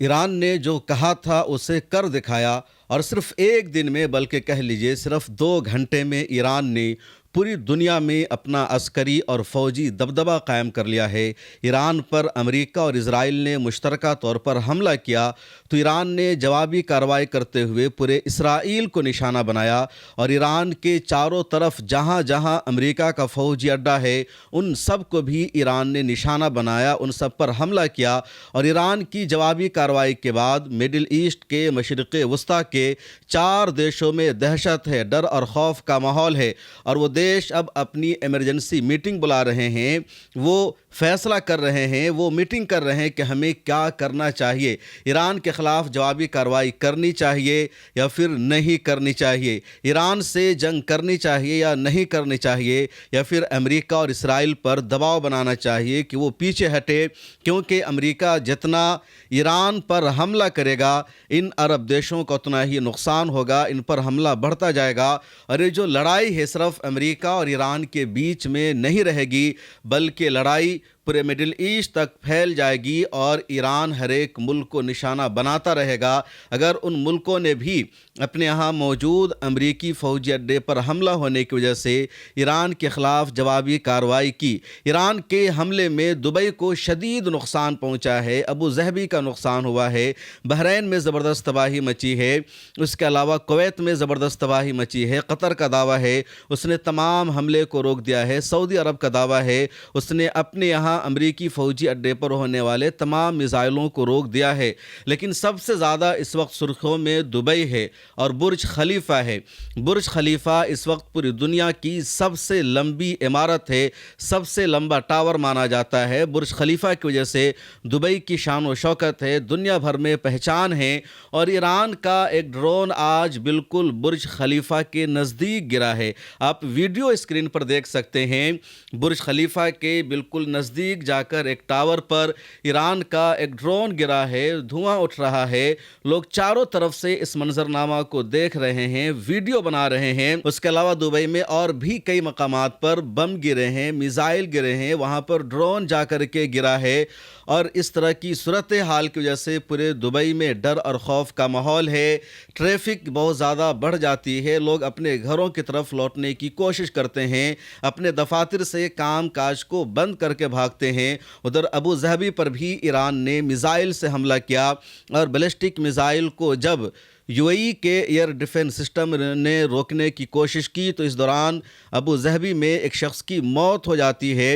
Iran ने जो कहा था उसे कर दिखाया और सिर्फ एक दिन में बल्कि कह लीजिए सिर्फ 2 घंटे में ईरान ने पूरी दुनिया में अपना अस्करी और फ़ौजी दबदबा कायम कर लिया है। ईरान पर अमेरिका और इजराइल ने मुश्तरका तौर पर हमला किया तो ईरान ने जवाबी कार्रवाई करते हुए पूरे इसराइल को निशाना बनाया और ईरान के चारों तरफ जहां जहां अमेरिका का फ़ौजी अड्डा है उन सब को भी ईरान ने निशाना बनाया, उन सब पर हमला किया। और ईरान की जवाबी कार्रवाई के बाद मिडिल ईस्ट के मशरिक़ वस्ता के 4 देशों में दहशत है, डर और खौफ का माहौल है और वो देश अब अपनी इमरजेंसी मीटिंग बुला रहे हैं, वो फैसला कर रहे हैं, वो मीटिंग कर रहे हैं कि हमें क्या करना चाहिए। ईरान के ख़िलाफ़ जवाबी कार्रवाई करनी चाहिए या फिर नहीं करनी चाहिए, ईरान से जंग करनी चाहिए या नहीं करनी चाहिए, या फिर अमेरिका और इसराइल पर दबाव बनाना चाहिए कि वो पीछे हटे, क्योंकि अमेरिका जितना ईरान पर हमला करेगा इन अरब देशों को उतना ही नुकसान होगा, इन पर हमला बढ़ता जाएगा। और ये जो लड़ाई है सिर्फ अमेरिका और ईरान के बीच में नहीं रहेगी, बल्कि लड़ाई पूरे मिडिल ईस्ट तक फैल जाएगी और ईरान हर एक मुल्क को निशाना बनाता रहेगा। अगर उन मुल्कों ने भी अपने यहाँ मौजूद अमरीकी फ़ौजी अड्डे पर हमला होने की वजह से ईरान के ख़िलाफ़ जवाबी कार्रवाई की, ईरान के हमले में दुबई को शदीद नुकसान पहुँचा है, अबू ज़हबी का नुकसान हुआ है, बहरैन में ज़बरदस्त तबाही मची है, उसके अलावा कुवैत में ज़बरदस्त तबाही मची है। कतर का दावा है उसने तमाम हमले को रोक दिया है, सऊदी अरब का दावा है उसने अपने यहाँ अमरीकी फ़ौजी अड्डे पर होने वाले तमाम मिसाइलों को रोक दिया है। लेकिन सबसे ज़्यादा इस वक्त सुर्खियों में दुबई है और बुर्ज खलीफा है। बुर्ज खलीफा इस वक्त पूरी दुनिया की सबसे लंबी इमारत है, सबसे लंबा टावर माना जाता है। बुर्ज खलीफा की वजह से दुबई की शान व शौकत है, दुनिया भर में पहचान है। और ईरान का एक ड्रोन आज बिल्कुल बुर्ज खलीफा के नज़दीक गिरा है, आप वीडियो स्क्रीन पर देख सकते हैं। बुर्ज खलीफा के बिल्कुल नज़दीक जाकर एक टावर पर ईरान का एक ड्रोन गिरा है, धुआं उठ रहा है, लोग चारों तरफ से इस मंजरनामा को देख रहे हैं, वीडियो बना रहे हैं। उसके अलावा दुबई में और भी कई मकामात पर बम गिरे हैं, मिसाइल गिरे हैं, वहां पर ड्रोन जाकर के गिरा है। और इस तरह की सूरत हाल की वजह से पूरे दुबई में डर और खौफ का माहौल है, ट्रैफिक बहुत ज़्यादा बढ़ जाती है, लोग अपने घरों की तरफ लौटने की कोशिश करते हैं, अपने दफातर से काम काज को बंद करके भागते हैं। उधर अबू ज़हबी पर भी ईरान ने मिसाइल से हमला किया और बैलिस्टिक मिसाइल को जब यूएई के एयर डिफेंस सिस्टम ने रोकने की कोशिश की तो इस दौरान अबू ज़हबी में एक शख्स की मौत हो जाती है।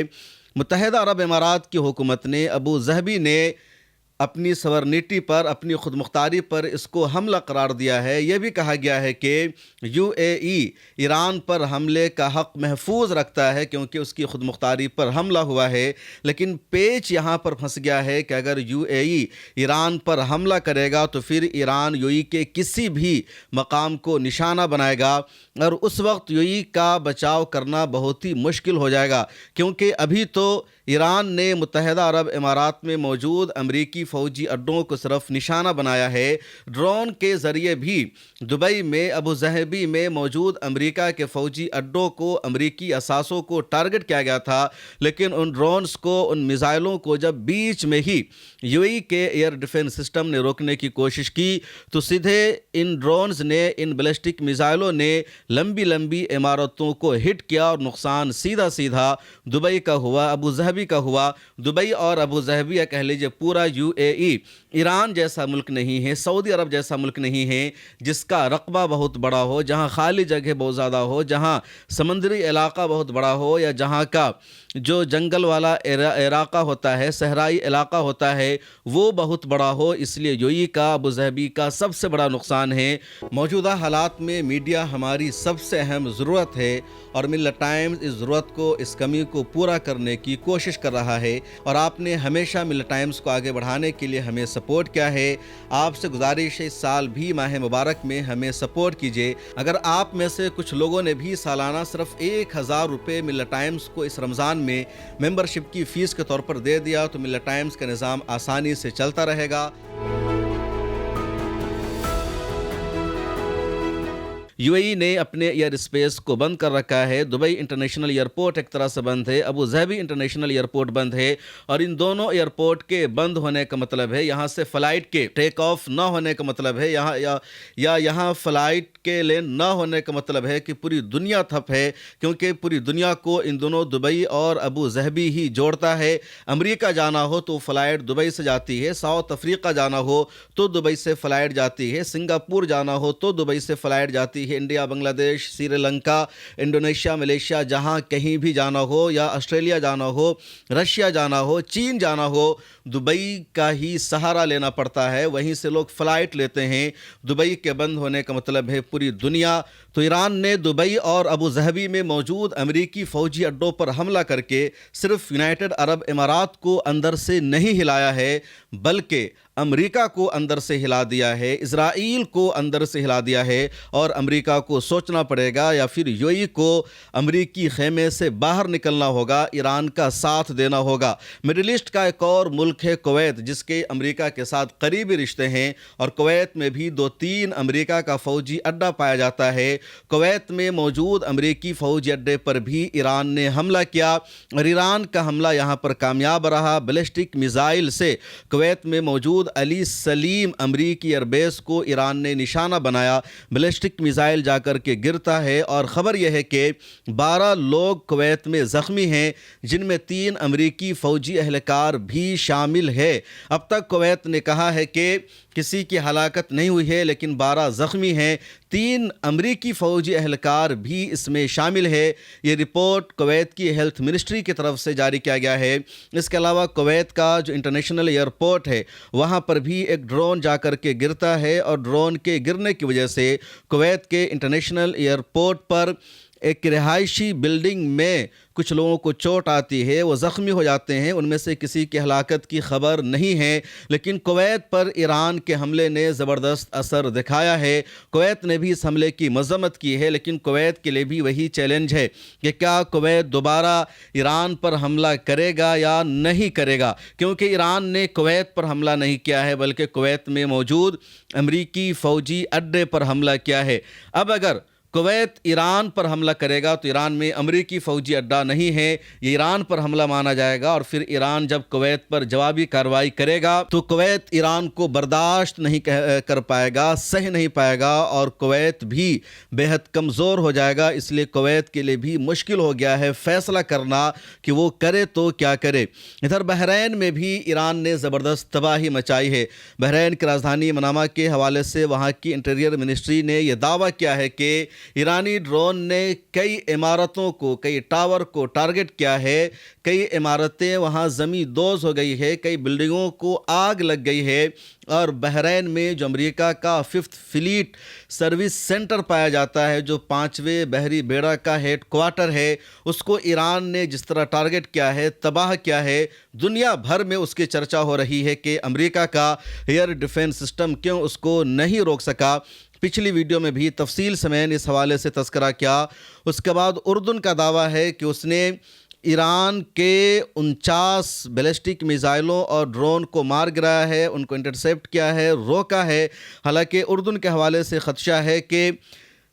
मुत्तहिदा अरब इमारात की हुकूमत ने अबू ज़हबी ने अपनी सवरनिटी पर, अपनी खुद मुख्तारी पर इसको हमला करार दिया है। यह भी कहा गया है कि यूएई ईरान पर हमले का हक़ महफूज रखता है क्योंकि उसकी खुद मुख्तारी पर हमला हुआ है। लेकिन पेच यहाँ पर फंस गया है कि अगर यूएई ईरान पर हमला करेगा तो फिर ईरान यूएई के किसी भी मकाम को निशाना बनाएगा और उस वक्त यूएई का बचाव करना बहुत ही मुश्किल हो जाएगा, क्योंकि अभी तो ईरान ने मुत्तहिदा अरब इमारात में मौजूद अमरीकी फ़ौजी अड्डों को सिर्फ निशाना बनाया है। ड्रोन के ज़रिए भी दुबई में अबू ज़हबी में मौजूद अमरीका के फ़ौजी अड्डों को, अमरीकी असासों को टारगेट किया गया था। लेकिन उन ड्रोन्स को, उन मिसाइलों को जब बीच में ही यूएई के एयर डिफेंस सिस्टम ने रोकने की कोशिश की तो सीधे इन ड्रोन्स ने, इन बैलिस्टिक मिसाइलों ने लंबी लंबी इमारतों को हिट किया और नुकसान सीधा सीधा दुबई का हुआ, अबू ज़हबी का हुआ। दुबई और अबू ज़हबी या कह लीजिए पूरा यूएई ईरान जैसा मुल्क नहीं है, सऊदी अरब जैसा मुल्क नहीं है जिसका रकबा बहुत बड़ा हो, जहाँ खाली जगह बहुत ज़्यादा हो, जहाँ समंदरी इलाका बहुत बड़ा हो, या जहाँ का जो जंगल वाला इलाका होता है, सहराई इलाका होता है, वो बहुत बड़ा हो। इसलिए यूएई का, अबू ज़हबी का सबसे बड़ा नुकसान है। मौजूदा हालात में मीडिया हमारी सबसे अहम ज़रूरत है और मिल्लत टाइम्स इस ज़रूरत को, इस कमी को पूरा करने की कोशिश कर रहा है। और आपने हमेशा मिल्लत टाइम्स को आगे बढ़ाने के लिए हमें सपोर्ट किया है। आपसे गुजारिश है इस साल भी माह मुबारक में हमें सपोर्ट कीजिए। अगर आप में से कुछ लोगों ने भी सालाना सिर्फ 1000 रुपये मिल्लत टाइम्स को इस रमज़ान में मेंबरशिप की फ़ीस के तौर पर दे दिया तो मिल्लत टाइम्स का निज़ाम आसानी से चलता रहेगा। यूएई ने अपने एयर स्पेस को बंद कर रखा है। दुबई इंटरनेशनल एयरपोर्ट एक तरह से बंद है, अबू धाबी इंटरनेशनल एयरपोर्ट बंद है। और इन दोनों एयरपोर्ट के बंद होने का मतलब है यहाँ से फ़्लाइट के टेक ऑफ न होने का मतलब है, यहाँ फ़्लाइट के लेन न होने का मतलब है कि पूरी दुनिया ठप है, क्योंकि पूरी दुनिया को इन दोनों दुबई और अबू धाबी ही जोड़ता है। अमेरिका जाना हो तो फ़्लाइट दुबई से जाती है, साउथ अफ्रीका जाना हो तो दुबई से फ़्लाइट जाती है, सिंगापुर जाना हो तो दुबई से फ़्लाइट जाती है, India, Bangladesh, Sri Lanka, Indonesia, Malaysia, जहाँ कहीं भी जाना हो, या ऑस्ट्रेलिया जाना हो, रशिया जाना हो, चीन जाना हो, दुबई का ही सहारा लेना पड़ता है, वहीं से लोग फ़्लाइट लेते हैं। दुबई के बंद होने का मतलब है पूरी दुनिया। तो ईरान ने दुबई और अबू धाबी में मौजूद अमेरिकी फ़ौजी अड्डों पर हमला करके सिर्फ यूनाइटेड अरब इमारात को अंदर से नहीं हिलाया है, बल्कि अमेरिका को अंदर से हिला दिया है, इजराइल को अंदर से हिला दिया है। और अमेरिका को सोचना पड़ेगा, या फिर यूएई को अमेरिकी खेमे से बाहर निकलना होगा, ईरान का साथ देना होगा। मिडिल ईस्ट का एक और मुल्क है कुवैत, जिसके अमेरिका के साथ करीबी रिश्ते हैं, और कुवैत में भी 2-3 अमेरिका का फ़ौजी अड्डा पाया जाता है। कुवैत में मौजूद अमेरिकी फ़ौजी अड्डे पर भी ईरान ने हमला किया, और ईरान का हमला यहाँ पर कामयाब रहा। बैलिस्टिक मिसाइल से कुवैत में मौजूद अली सलीम अमरीकी एयरबेस को ईरान ने निशाना बनाया। बैलिस्टिक मिसाइल जाकर के गिरता है, और ख़बर यह है कि 12 लोग कुवैत में ज़ख्मी हैं, जिनमें 3 अमरीकी फ़ौजी एहलकार भी शामिल है। अब तक कुवैत ने कहा है कि किसी की हलाकत नहीं हुई है, लेकिन 12 ज़ख्मी हैं, 3 अमरीकी फ़ौजी एहलकार भी इसमें शामिल है। ये रिपोर्ट कुवैत की हेल्थ मिनिस्ट्री की तरफ से जारी किया गया है। इसके अलावा कुवैत का जो इंटरनेशनल एयरपोर्ट है, वहाँ पर भी एक ड्रोन जाकर के गिरता है, और ड्रोन के गिरने की वजह से कुवैत के इंटरनेशनल एयरपोर्ट पर एक रिहायशी बिल्डिंग में कुछ लोगों को चोट आती है, वो ज़ख्मी हो जाते हैं। उनमें से किसी की हलाकत की खबर नहीं है, लेकिन कुवैत पर ईरान के हमले ने ज़बरदस्त असर दिखाया है। कुवैत ने भी इस हमले की मज़म्मत की है, लेकिन कुवैत के लिए भी वही चैलेंज है कि क्या कुवैत दोबारा ईरान पर हमला करेगा या नहीं करेगा, क्योंकि ईरान ने कुवैत पर हमला नहीं किया है, बल्कि कुवैत में मौजूद अमरीकी फ़ौजी अड्डे पर हमला किया है। अब अगर कुवैत ईरान पर हमला करेगा तो ईरान में अमरीकी फ़ौजी अड्डा नहीं है, ये ईरान पर हमला माना जाएगा। और फिर ईरान जब कुवैत पर जवाबी कार्रवाई करेगा तो कुवैत ईरान को बर्दाश्त नहीं कर पाएगा, सह नहीं पाएगा, और कुवैत भी बेहद कमज़ोर हो जाएगा। इसलिए कुवैत के लिए भी मुश्किल हो गया है फ़ैसला करना कि वो करे तो क्या करे। इधर बहरैन में भी ईरान ने ज़बरदस्त तबाही मचाई है। बहरैन की राजधानी मनामा के हवाले से वहाँ की इंटीरियर मिनिस्ट्री ने यह दावा किया है कि ईरानी ड्रोन ने कई इमारतों को, कई टावर को टारगेट किया है, कई इमारतें वहाँ ज़मीं दोज़ हो गई है, कई बिल्डिंगों को आग लग गई है। और बहरैन में जो अमेरिका का 5th फ्लीट सर्विस सेंटर पाया जाता है, जो 5वें बहरी बेड़ा का हेड क्वार्टर है, उसको ईरान ने जिस तरह टारगेट किया है, तबाह किया है, दुनिया भर में उसकी चर्चा हो रही है कि अमेरिका का एयर डिफेंस सिस्टम क्यों उसको नहीं रोक सका। पिछली वीडियो में भी तफसील से मैंने इस हवाले से तज़किरा किया। उसके बाद उर्दन का दावा है कि उसने ईरान के 49 बैलिस्टिक मिसाइलों और ड्रोन को मार गिराया है, उनको इंटरसेप्ट किया है, रोका है। हालांकि उर्दन के हवाले से ख़दशा है कि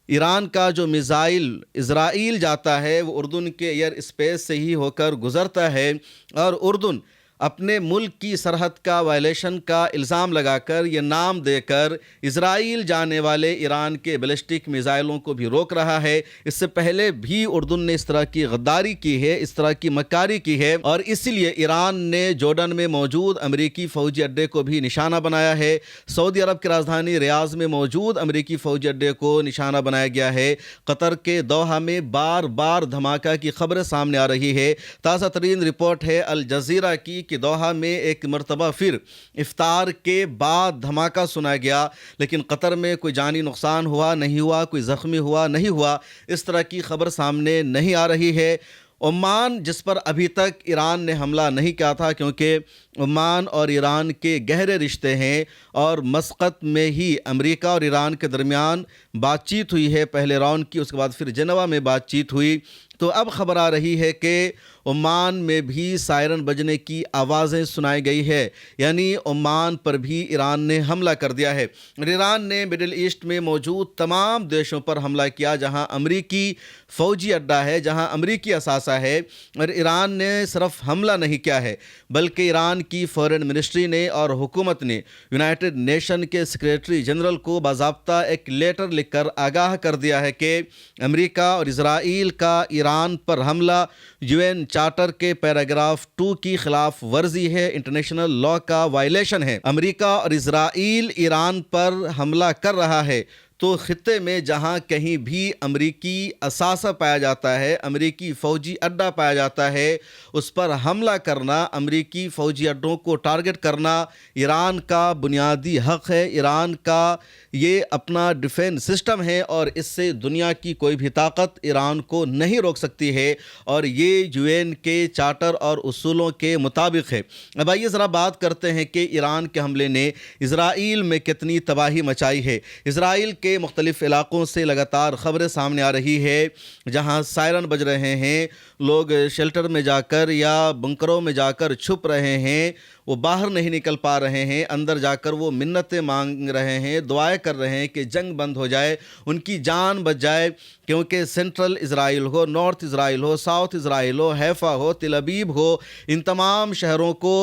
ईरान का जो मिसाइल इजराइल जाता है वो उर्दन के एयर स्पेस से ही होकर गुज़रता है, और उर्दन अपने मुल्क की सरहद का वायलेशन का इल्ज़ाम लगाकर, ये नाम देकर इजराइल जाने वाले ईरान के बैलिस्टिक मिसाइलों को भी रोक रहा है। इससे पहले भी उर्दन ने इस तरह की गद्दारी की है, इस तरह की मक्कारी की है, और इसीलिए ईरान ने जॉर्डन में मौजूद अमरीकी फ़ौजी अड्डे को भी निशाना बनाया है। सऊदी अरब की राजधानी रियाज में मौजूद अमरीकी फ़ौजी अड्डे को निशाना बनाया गया है। कतर के दोहा में बार बार धमाका की खबरें सामने आ रही है। ताज़ा तरीन रिपोर्ट है अल जज़ीरा की कि दोहा में एक मरतबा फिर इफ्तार के बाद धमाका सुना गया, लेकिन कतर में कोई जानी नुकसान हुआ नहीं हुआ, कोई ज़ख्मी हुआ नहीं हुआ, इस तरह की खबर सामने नहीं आ रही है। ओमान, जिस पर अभी तक ईरान ने हमला नहीं किया था, क्योंकि ओमान और ईरान के गहरे रिश्ते हैं, और मस्कत में ही अमेरिका और ईरान के दरमियान बातचीत हुई है, पहले राउंड की, उसके बाद फिर जेनेवा में बातचीत हुई। तो अब खबर आ रही है कि عمان میں بھی سائرن بجنے کی آوازیں سنائی گئی ہے، یعنی عمان پر بھی ایران نے حملہ کر دیا ہے۔ اور ایران نے مڈل ایسٹ میں موجود تمام دیشوں پر حملہ کیا جہاں امریکی فوجی اڈہ ہے، جہاں امریکی اثاثہ ہے، اور ایران نے صرف حملہ نہیں کیا ہے بلکہ ایران کی فارن منسٹری نے اور حکومت نے یونائٹڈ نیشن کے سیکریٹری جنرل کو باضابطہ ایک لیٹر لکھ کر آگاہ کر دیا ہے کہ امریکہ اور اسرائیل کا ایران پر حملہ UN چارٹر کے پیراگراف 2 کی خلاف ورزی ہے، انٹرنیشنل لا کا وائلیشن ہے۔ امریکہ اور اسرائیل ایران پر حملہ کر رہا ہے تو خطے میں جہاں کہیں بھی امریکی اثاثہ پایا جاتا ہے، امریکی فوجی اڈہ پایا جاتا ہے، اس پر حملہ کرنا، امریکی فوجی اڈوں کو ٹارگٹ کرنا ایران کا بنیادی حق ہے، ایران کا یہ اپنا ڈیفینس سسٹم ہے، اور اس سے دنیا کی کوئی بھی طاقت ایران کو نہیں روک سکتی ہے، اور یہ UN کے چارٹر اور اصولوں کے مطابق ہے۔ اب آئیے ذرا بات کرتے ہیں کہ ایران کے حملے نے اسرائیل میں کتنی تباہی مچائی ہے۔ اسرائیل کے مختلف علاقوں سے لگاتار خبریں سامنے آ رہی ہے جہاں سائرن بج رہے ہیں، لوگ شیلٹر میں جا کر یا بنکروں میں جا کر چھپ رہے ہیں، وہ باہر نہیں نکل پا رہے ہیں، اندر جا کر وہ منتیں مانگ رہے ہیں، دعائیں کر رہے ہیں کہ جنگ بند ہو جائے، ان کی جان بچ جائے، کیونکہ سینٹرل اسرائیل ہو، نارتھ اسرائیل ہو، ساؤتھ اسرائیل ہو، حیفا ہو، تل ابیب ہو، ان تمام شہروں کو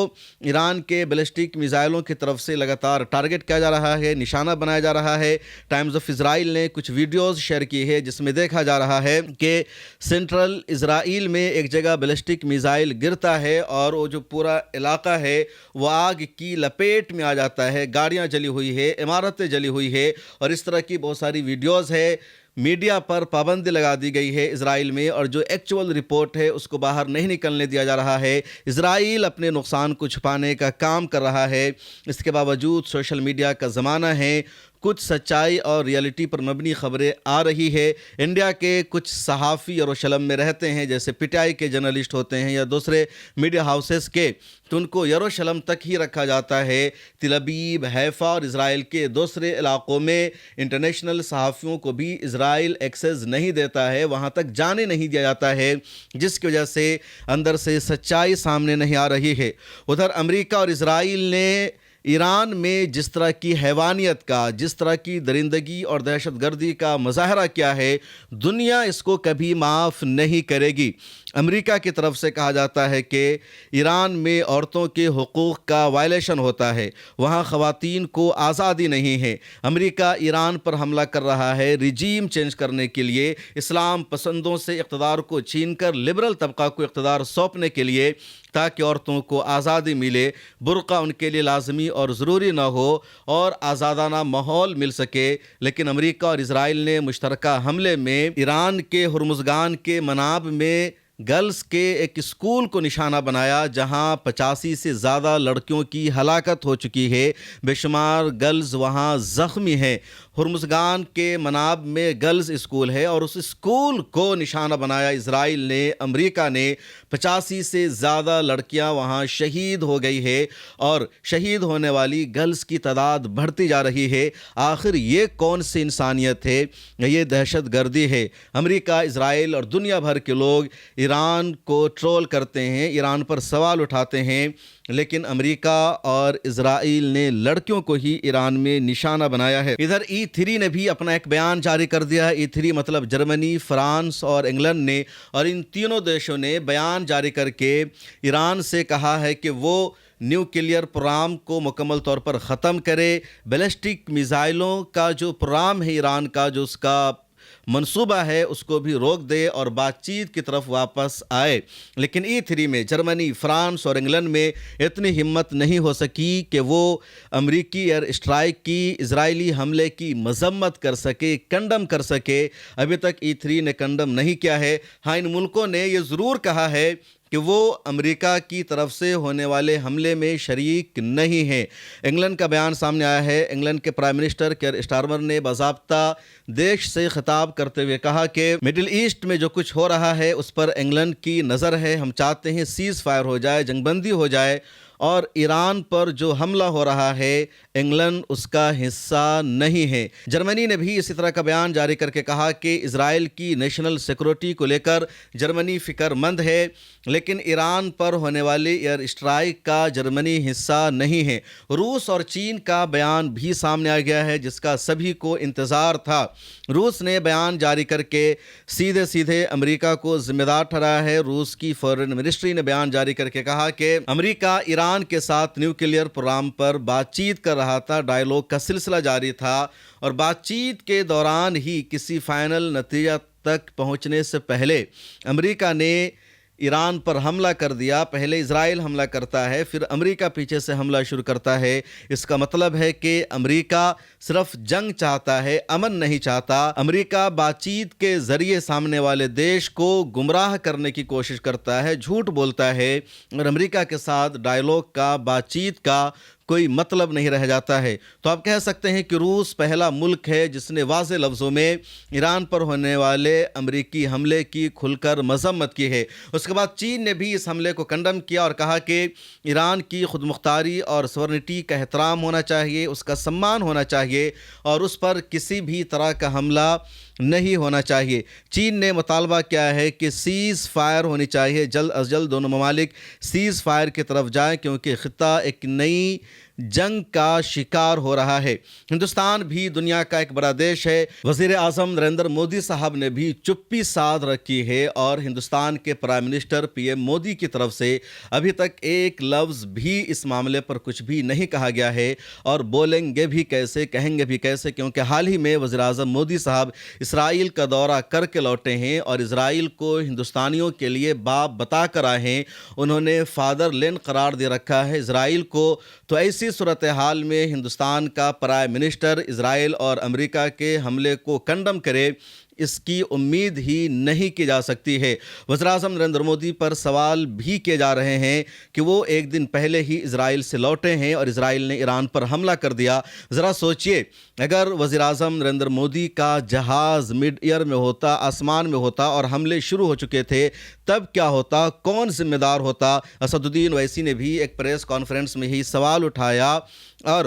ایران کے بیلسٹک میزائلوں کی طرف سے لگاتار ٹارگٹ کیا جا رہا ہے، نشانہ بنایا جا رہا ہے۔ ٹائمز آف اسرائیل نے کچھ ویڈیوز شیئر کی ہے جس میں دیکھا جا رہا ہے کہ سینٹرل اسرائیل میں ایک جگہ بیلسٹک میزائل گرتا ہے اور وہ جو پورا علاقہ ہے وہ آگ کی لپیٹ میں آ جاتا ہے، گاڑیاں جلی ہوئی ہے، عمارتیں جلی ہوئی ہے، اور اس طرح کی بہت ساری ویڈیوز ہے۔ میڈیا پر پابندی لگا دی گئی ہے اسرائیل میں، اور جو ایکچول رپورٹ ہے اس کو باہر نہیں نکلنے دیا جا رہا ہے۔ اسرائیل اپنے نقصان کو چھپانے کا کام کر رہا ہے، اس کے باوجود سوشل میڈیا کا زمانہ ہے، کچھ سچائی اور ریئلٹی پر مبنی خبریں آ رہی ہے۔ انڈیا کے کچھ صحافی یروشلم میں رہتے ہیں، جیسے PTI کے جرنلسٹ ہوتے ہیں یا دوسرے میڈیا ہاؤسز کے، تو ان کو یروشلم تک ہی رکھا جاتا ہے۔ تل ابیب، حیفا اور اسرائیل کے دوسرے علاقوں میں انٹرنیشنل صحافیوں کو بھی اسرائیل ایکسیس نہیں دیتا ہے، وہاں تک جانے نہیں دیا جاتا ہے، جس کی وجہ سے اندر سے سچائی سامنے نہیں آ رہی ہے۔ ادھر امریکہ اور اسرائیل نے ایران میں جس طرح کی حیوانیت کا، جس طرح کی درندگی اور دہشت گردی کا مظاہرہ کیا ہے، دنیا اس کو کبھی معاف نہیں کرے گی۔ امریکہ کی طرف سے کہا جاتا ہے کہ ایران میں عورتوں کے حقوق کا وائلیشن ہوتا ہے، وہاں خواتین کو آزادی نہیں ہے۔ امریکہ ایران پر حملہ کر رہا ہے رجیم چینج کرنے کے لیے، اسلام پسندوں سے اقتدار کو چھین کر لبرل طبقہ کو اقتدار سونپنے کے لیے، تاکہ عورتوں کو آزادی ملے، برقع ان کے لیے لازمی اور ضروری نہ ہو، اور آزادانہ ماحول مل سکے۔ لیکن امریکہ اور اسرائیل نے مشترکہ حملے میں ایران کے ہرمزگان کے مناب میں گرلز کے ایک اسکول کو نشانہ بنایا، جہاں 85 سے زیادہ لڑکیوں کی ہلاکت ہو چکی ہے، بے شمار گرلز وہاں زخمی ہیں۔ ہرمزگان کے مناب میں گرلز اسکول ہے، اور اس اسکول کو نشانہ بنایا اسرائیل نے، امریکہ نے۔ 85 سے زیادہ لڑکیاں وہاں شہید ہو گئی ہے، اور شہید ہونے والی گرلز کی تعداد بڑھتی جا رہی ہے۔ آخر یہ کون سی انسانیت ہے؟ یہ دہشت گردی ہے۔ امریکہ، اسرائیل اور دنیا بھر کے لوگ ایران کو ٹرول کرتے ہیں، ایران پر سوال اٹھاتے ہیں، لیکن امریکہ اور اسرائیل نے لڑکیوں کو ہی ایران میں نشانہ بنایا ہے۔ ادھر E3 نے بھی اپنا ایک بیان جاری کر دیا ہے۔ E3 مطلب جرمنی، فرانس اور انگلینڈ نے، اور ان تینوں دیشوں نے بیان جاری کر کے ایران سے کہا ہے کہ وہ نیوکلیئر پروگرام کو مکمل طور پر ختم کرے، بیلسٹک میزائلوں کا جو پروگرام ہے ایران کا، جو اس کا منصوبہ ہے، اس کو بھی روک دے اور بات چیت کی طرف واپس آئے۔ لیکن E3 میں جرمنی، فرانس اور انگلینڈ میں اتنی ہمت نہیں ہو سکی کہ وہ امریکی ایئر اسٹرائک کی، اسرائیلی حملے کی مذمت کر سکے، کنڈم کر سکے۔ ابھی تک E3 نے کنڈم نہیں کیا ہے۔ ہاں، ان ملکوں نے یہ ضرور کہا ہے کہ وہ امریکہ کی طرف سے ہونے والے حملے میں شریک نہیں ہیں۔ انگلینڈ کا بیان سامنے آیا ہے۔ انگلینڈ کے پرائم منسٹر کیئر سٹارمر نے باضابطہ دیش سے خطاب کرتے ہوئے کہا کہ مڈل ایسٹ میں جو کچھ ہو رہا ہے اس پر انگلینڈ کی نظر ہے، ہم چاہتے ہیں سیز فائر ہو جائے، جنگ بندی ہو جائے، اور ایران پر جو حملہ ہو رہا ہے انگلینڈ اس کا حصہ نہیں ہے۔ جرمنی نے بھی اسی طرح کا بیان جاری کر کے کہا کہ اسرائیل کی نیشنل سیکورٹی کو لے کر جرمنی فکر مند ہے، لیکن ایران پر ہونے والی ایئر اسٹرائک کا جرمنی حصہ نہیں ہے۔ روس اور چین کا بیان بھی سامنے آ گیا ہے، جس کا سبھی کو انتظار تھا۔ روس نے بیان جاری کر کے سیدھے امریکہ کو ذمہ دار ٹھہرایا ہے۔ روس کی فارن منسٹری نے بیان جاری کر کے کہا کہ امریکہ ایران کے ساتھ نیوکلیئر پروگرام پر بات چیت کر رہا تھا، ڈائیلاگ کا سلسلہ جاری تھا، اور بات چیت کے دوران ہی کسی فائنل نتیجہ تک پہنچنے سے پہلے امریکہ نے ایران پر حملہ کر دیا۔ پہلے اسرائیل حملہ کرتا ہے، پھر امریکہ پیچھے سے حملہ شروع کرتا ہے۔ اس کا مطلب ہے کہ امریکہ صرف جنگ چاہتا ہے، امن نہیں چاہتا۔ امریکہ بات چیت کے ذریعے سامنے والے دیش کو گمراہ کرنے کی کوشش کرتا ہے، جھوٹ بولتا ہے، اور امریکہ کے ساتھ ڈائیلاگ کا، بات چیت کا کوئی مطلب نہیں رہ جاتا ہے۔ تو آپ کہہ سکتے ہیں کہ روس پہلا ملک ہے جس نے واضح لفظوں میں ایران پر ہونے والے امریکی حملے کی کھل کر مذمت کی ہے۔ اس کے بعد چین نے بھی اس حملے کو کنڈم کیا اور کہا کہ ایران کی خود مختاری اور سورنٹی کا احترام ہونا چاہیے، اس کا سمان ہونا چاہیے، اور اس پر کسی بھی طرح کا حملہ نہیں ہونا چاہیے۔ چین نے مطالبہ کیا ہے کہ سیز فائر ہونی چاہیے، جلد از جلد دونوں ممالک سیز فائر کی طرف جائیں، کیونکہ خطہ ایک نئی جنگ کا شکار ہو رہا ہے۔ ہندوستان بھی دنیا کا ایک بڑا دیش ہے۔ وزیر اعظم نریندر مودی صاحب نے بھی چپی سادھ رکھی ہے، اور ہندوستان کے prime minister P M Modi کی طرف سے ابھی تک ایک لفظ بھی اس معاملے پر کچھ بھی نہیں کہا گیا ہے، اور بولیں گے بھی کیسے، کہیں گے بھی کیسے، کیونکہ حال ہی میں وزیر اعظم مودی صاحب اسرائیل کا دورہ کر کے لوٹے ہیں، اور اسرائیل کو ہندوستانیوں کے لیے باپ بتا کر آئے ہیں۔ انہوں نے فادر لینڈ قرار دے رکھا ہے اسرائیل کو۔ تو ایسی صورتحال میں ہندوستان کا پرائم منسٹر اسرائیل اور امریکہ کے حملے کو کنڈم کرے، اس کی امید ہی نہیں کی جا سکتی ہے۔ وزیر اعظم نریندر مودی پر سوال بھی کیے جا رہے ہیں کہ وہ ایک دن پہلے ہی اسرائیل سے لوٹے ہیں اور اسرائیل نے ایران پر حملہ کر دیا۔ ذرا سوچئے، اگر وزیر اعظم نریندر مودی کا جہاز مڈ ایئر میں ہوتا، آسمان میں ہوتا، اور حملے شروع ہو چکے تھے، تب کیا ہوتا؟ کون ذمہ دار ہوتا؟ اسد الدین اویسی نے بھی ایک پریس کانفرنس میں ہی سوال اٹھایا اور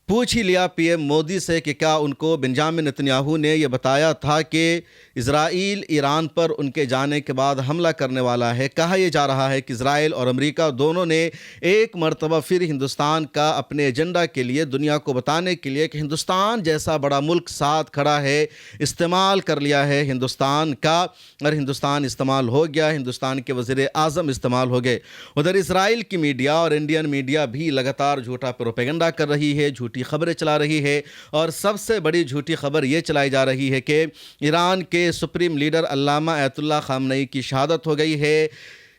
پوچھ ہی لیا پی ایم مودی سے کہ کیا ان کو بنجامن نتنیاہو نے یہ بتایا تھا کہ اسرائیل ایران پر ان کے جانے کے بعد حملہ کرنے والا ہے۔ کہا یہ جا رہا ہے کہ اسرائیل اور امریکہ دونوں نے ایک مرتبہ پھر ہندوستان کا اپنے ایجنڈا کے لیے، دنیا کو بتانے کے لیے کہ ہندوستان جیسا بڑا ملک ساتھ کھڑا ہے، استعمال کر لیا ہے ہندوستان کا، اور ہندوستان استعمال ہو گیا، ہندوستان کے وزیر اعظم استعمال ہو گئے۔ ادھر اسرائیل کی میڈیا اور انڈین میڈیا بھی لگاتار جھوٹا پروپیگنڈا کر رہی ہے، جھوٹی خبریں چلا رہی ہے، اور سب سے بڑی جھوٹی خبر یہ چلائی جا رہی ہے کہ ایران کے سپریم لیڈر علامہ آیت اللہ خامنئی کی شہادت ہو گئی ہے،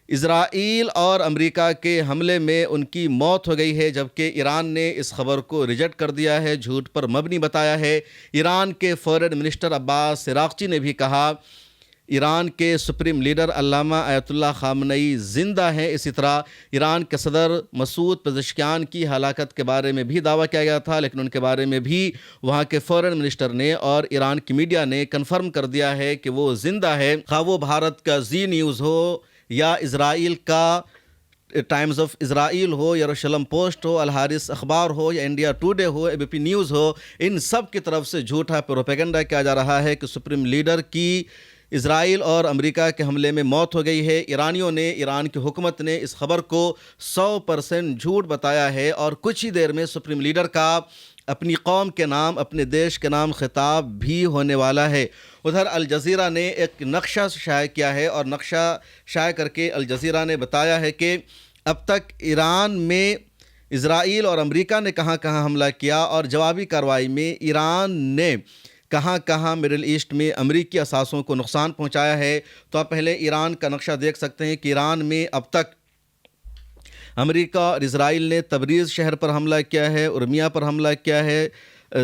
اسرائیل اور امریکہ کے حملے میں ان کی موت ہو گئی ہے، جبکہ ایران نے اس خبر کو ریجیکٹ کر دیا ہے، جھوٹ پر مبنی بتایا ہے۔ ایران کے فارن منسٹر عباس عراقچی نے بھی کہا ایران کے سپریم لیڈر علامہ آیت اللہ خامنئی زندہ ہیں۔ اسی طرح ایران کے صدر مسعود پزشکیان کی ہلاکت کے بارے میں بھی دعویٰ کیا گیا تھا، لیکن ان کے بارے میں بھی وہاں کے فارن منسٹر نے اور ایران کی میڈیا نے کنفرم کر دیا ہے کہ وہ زندہ ہے۔ خواہ وہ بھارت کا زی نیوز ہو، یا اسرائیل کا ٹائمز آف اسرائیل ہو، یروشلم پوسٹ ہو، الحارث اخبار ہو، یا انڈیا ٹوڈے ہو، اے بی پی نیوز ہو، ان سب کی طرف سے جھوٹا پروپیگنڈا کیا جا رہا ہے کہ سپریم لیڈر کی اسرائیل اور امریکہ کے حملے میں موت ہو گئی ہے۔ ایرانیوں نے، ایران کی حکومت نے اس خبر کو 100% جھوٹ بتایا ہے، اور کچھ ہی دیر میں سپریم لیڈر کا اپنی قوم کے نام، اپنے دیش کے نام خطاب بھی ہونے والا ہے۔ ادھر الجزیرہ نے ایک نقشہ شائع کیا ہے، اور نقشہ شائع کر کے الجزیرہ نے بتایا ہے کہ اب تک ایران میں اسرائیل اور امریکہ نے کہاں کہاں حملہ کیا، اور جوابی کارروائی میں ایران نے کہاں کہاں مڈل ایسٹ میں امریکی اثاثوں کو نقصان پہنچایا ہے۔ تو آپ پہلے ایران کا نقشہ دیکھ سکتے ہیں کہ ایران میں اب تک امریکہ اور اسرائیل نے تبریز شہر پر حملہ کیا ہے، ارمیا پر حملہ کیا ہے،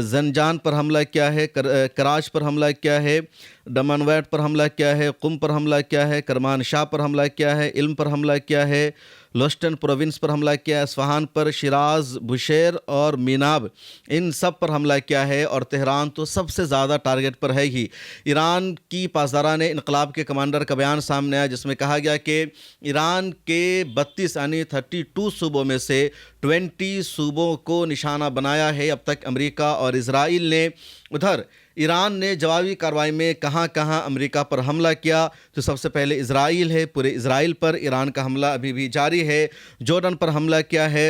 زنجان پر حملہ کیا ہے، کراچ پر حملہ کیا ہے، ڈمانویٹ پر حملہ کیا ہے، قم پر حملہ کیا ہے، کرمان شاہ پر حملہ کیا ہے، علم پر حملہ کیا ہے، लोस्टन प्रोविंस पर हमला किया, इस्फहान पर, शिराज, बुशेर और मीनाब, इन सब पर हमला किया है। और तेहरान तो सबसे ज़्यादा टारगेट पर है ही। ईरान की पासदारान इनकलाब के कमांडर का बयान सामने आया जिसमें कहा गया कि ईरान के 32 यानी 32 सूबों में से 20 सूबों को निशाना बनाया है अब तक अमेरिका और इजराइल ने। उधर ईरान ने जवाबी कार्रवाई में कहां कहां अमेरिका पर हमला किया, तो सबसे पहले इजराइल है। पूरे इजराइल पर ईरान का हमला अभी भी जारी है। जॉर्डन पर हमला किया है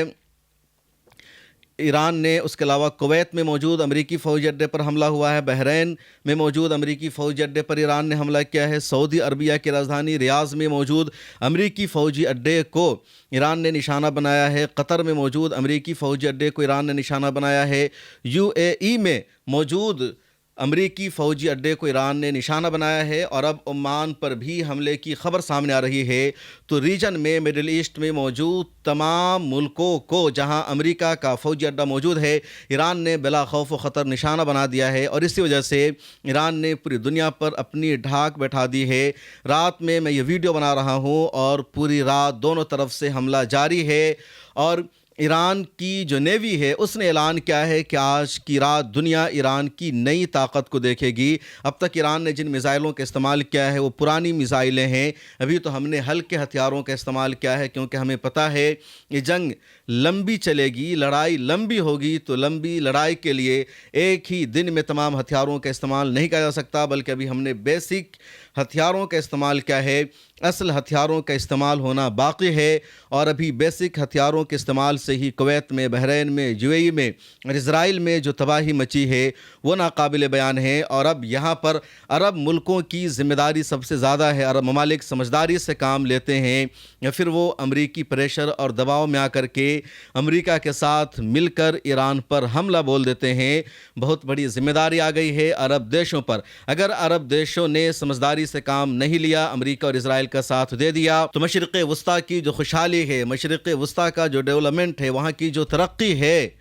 ईरान ने। उसके अलावा कुवैत में मौजूद अमेरिकी फ़ौजी अड्डे पर हमला हुआ है। बहरीन में मौजूद अमेरिकी फ़ौजी अड्डे पर ईरान ने हमला किया है। सऊदी अरबिया की राजधानी रियाज में मौजूद अमेरिकी फ़ौजी अड्डे को ईरान ने निशाना बनाया है। कतर में मौजूद अमेरिकी फ़ौजी अड्डे को ईरान ने निशाना बनाया है। UAE में मौजूद अमेरिकी फ़ौजी अड्डे को ईरान ने निशाना बनाया है। और अब ओमान पर भी हमले की खबर सामने आ रही है। तो रीजन में, मिडिल ईस्ट में मौजूद तमाम मुल्कों को जहां अमेरिका का फ़ौजी अड्डा मौजूद है, ईरान ने बिला खौफ व ख़तर निशाना बना दिया है। और इसी वजह से ईरान ने पूरी दुनिया पर अपनी ढाक बैठा दी है। रात में मैं ये वीडियो बना रहा हूँ और पूरी रात दोनों तरफ से हमला जारी है। और ईरान की जो नेवी है उसने ऐलान किया है कि आज की रात दुनिया ईरान की नई ताकत को देखेगी। अब तक ईरान ने जिन मिसाइलों का इस्तेमाल किया है वो पुरानी मिसाइलें हैं। अभी तो हमने हल्के हथियारों का इस्तेमाल किया है क्योंकि हमें पता है ये जंग लंबी चलेगी, लड़ाई लंबी होगी। तो लंबी लड़ाई के लिए एक ही दिन में तमाम हथियारों का इस्तेमाल नहीं किया जा सकता, बल्कि अभी हमने बेसिक हथियारों का इस्तेमाल किया है। असल हथियारों का इस्तेमाल होना बाकी है। और अभी बेसिक हथियारों के इस्तेमाल से ही कुवैत में, बहरीन में, UAE में और इजराइल में जो तबाही मची है वो नाकाबिल बयान है। और अब यहाँ पर अरब मुल्कों की ज़िम्मेदारी सबसे ज़्यादा है। अरब ममालिक समझदारी से काम लेते हैं या फिर वो अमरीकी प्रेशर और दबाव में आकर के अमेरिका के साथ मिलकर ईरान पर हमला बोल देते हैं। बहुत बड़ी ज़िम्मेदारी आ गई है अरब देशों पर। अगर अरब देशों ने समझदारी से काम नहीं लिया, अमेरिका और इजराइल का साथ दे दिया, तो मशरिक़ वस्ता की जो खुशहाली है, मशरिक़ वस्ता का जो डेवलपमेंट है, वहाँ की जो तरक्की है,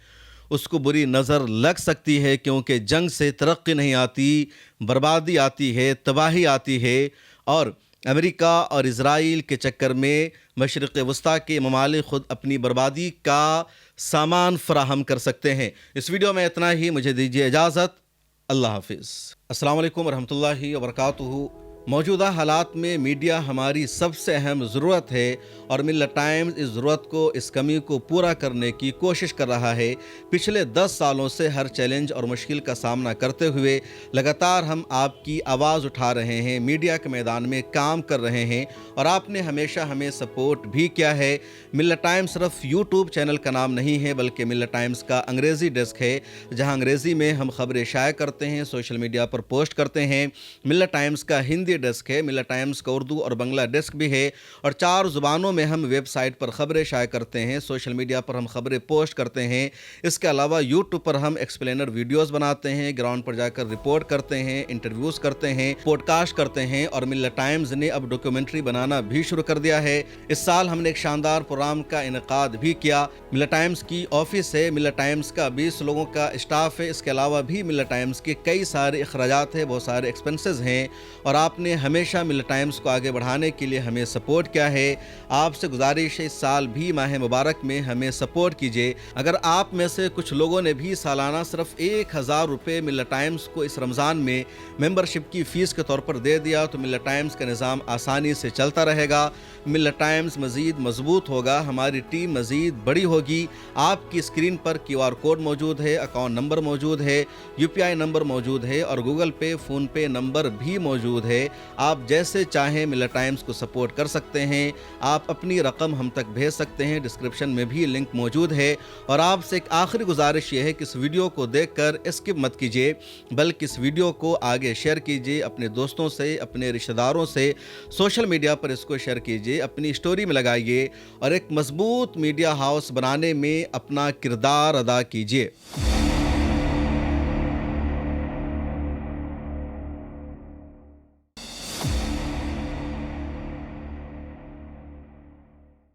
उसको बुरी नज़र लग सकती है। क्योंकि जंग से तरक्की नहीं आती, बर्बादी आती है, तबाही आती है। और अमेरिका और इजराइल के चक्कर में मशरिक़ वस्ता के ममालिक ख़ुद अपनी बर्बादी का सामान फराहम कर सकते हैं। इस वीडियो में इतना ही, मुझे दीजिए इजाज़त। अल्लाह हाफिज़। अस्सलाम वालेकुम वरहमतुल्लाहि वबरकातुहू। मौजूदा हालात में मीडिया हमारी सबसे अहम ज़रूरत है और मिल्लत टाइम्स इस ज़रूरत को, इस कमी को पूरा करने की कोशिश कर रहा है। पिछले 10 सालों से हर चैलेंज और मुश्किल का सामना करते हुए लगातार हम आपकी आवाज़ उठा रहे हैं, मीडिया के मैदान में काम कर रहे हैं और आपने हमेशा हमें सपोर्ट भी किया है। मिल्लत टाइम्स सिर्फ यूट्यूब चैनल का नाम नहीं है, बल्कि मिल्लत टाइम्स का अंग्रेज़ी डेस्क है, जहाँ अंग्रेज़ी में हम खबरें शाया करते हैं, सोशल मीडिया पर पोस्ट करते हैं। मिल्लत टाइम्स का हिंदी डेस्क है, मिल्लत टाइम्स का उर्दू और बंगला डेस्क भी है और 4 ज़ुबानों में हम वेबसाइट पर खबरें शाया करते हैं, सोशल मीडिया पर हम खबरें पोस्ट करते हैं। इसके अलावा यूट्यूब पर हम एक्सप्लेनर वीडियोस बनाते हैं, ग्राउंड पर जाकर रिपोर्ट करते हैं, इंटरव्यूज़ करते हैं, पॉडकास्ट करते हैं और मिल्लत टाइम्स ने अब डॉक्यूमेंट्री बनाना भी शुरू कर दिया है। इस साल हमने एक शानदार प्रोग्राम का इनेकाद भी किया। मिल्लत टाइम्स की ऑफिस है, मिल्लत टाइम्स का 20 लोगों का स्टाफ है। इसके अलावा भी मिल्लत टाइम्स के कई सारे अखराजात हैं, बहुत सारे एक्सपेंसेस हैं और आपने हमेशा मिल्लत टाइम्स को आगे बढ़ाने के लिए हमें सपोर्ट किया है। आपसे गुजारिश है इस साल भी माह मुबारक में हमें सपोर्ट कीजिए। अगर आप में से कुछ लोगों ने भी सालाना सिर्फ 1000 रुपये मिल्लत टाइम्स को इस रमज़ान में मेंबरशिप की फ़ीस के तौर पर दे दिया तो मिल्लत टाइम्स का निज़ाम आसानी से चलता रहेगा। मिल्लत टाइम्स मज़ीद मजबूत होगा, हमारी टीम मज़ीद बड़ी होगी। आपकी स्क्रीन पर QR कोड मौजूद है, अकाउंट नंबर मौजूद है, UPI नंबर मौजूद है और गूगल पे, फ़ोन पे नंबर भी मौजूद है। आप जैसे चाहें मिल्लत टाइम्स को सपोर्ट कर सकते हैं। आप अपनी रकम हम तक भेज सकते हैं, डिस्क्रिप्शन में भी लिंक मौजूद है। और आपसे एक आखिरी गुजारिश ये है कि इस वीडियो को देखकर स्किप मत कीजिए, बल्कि इस वीडियो को आगे शेयर कीजिए अपने दोस्तों से, अपने रिश्तेदारों से, सोशल मीडिया पर इसको शेयर कीजिए, अपनी स्टोरी में लगाइए और एक मजबूत मीडिया हाउस बनाने में अपना किरदार अदा कीजिए।